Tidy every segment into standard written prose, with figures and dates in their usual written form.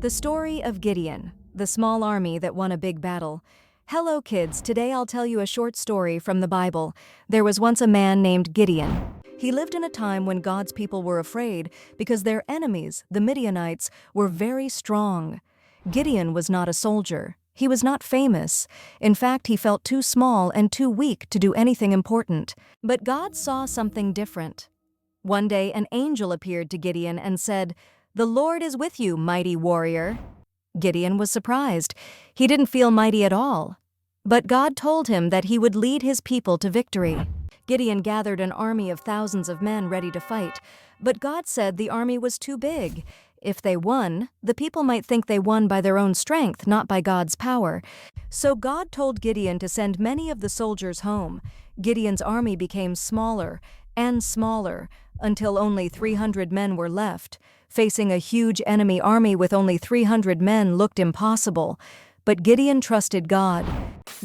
The story of Gideon, the small army that won a big battle. Hello kids, today I'll tell you a short story from the Bible. There was once a man named Gideon. He lived in a time when God's people were afraid because their enemies, the Midianites, were very strong. Gideon was not a soldier. He was not famous. In fact, he felt too small and too weak to do anything important. But God saw something different. One day, an angel appeared to Gideon and said, "The Lord is with you, mighty warrior." Gideon was surprised. He didn't feel mighty at all. But God told him that he would lead his people to victory. Gideon gathered an army of thousands of men ready to fight, but God said the army was too big. If they won, the people might think they won by their own strength, not by God's power. So God told Gideon to send many of the soldiers home. Gideon's army became smaller and smaller until only 300 men were left. Facing a huge enemy army with only 300 men looked impossible. But Gideon trusted God.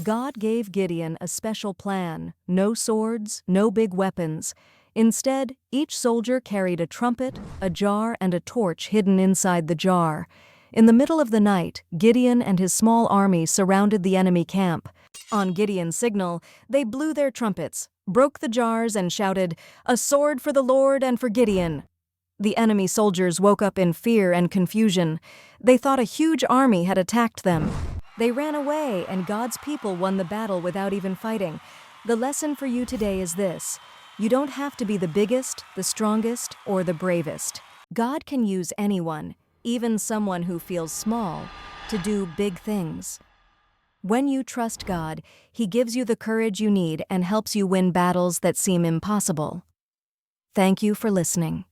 God gave Gideon a special plan: no swords, no big weapons. Instead, each soldier carried a trumpet, a jar, and a torch hidden inside the jar. In the middle of the night, Gideon and his small army surrounded the enemy camp. On Gideon's signal, they blew their trumpets, broke the jars, and shouted, "A sword for the Lord and for Gideon!" The enemy soldiers woke up in fear and confusion. They thought a huge army had attacked them. They ran away, and God's people won the battle without even fighting. The lesson for you today is this: you don't have to be the biggest, the strongest, or the bravest. God can use anyone, even someone who feels small, to do big things. When you trust God, He gives you the courage you need and helps you win battles that seem impossible. Thank you for listening.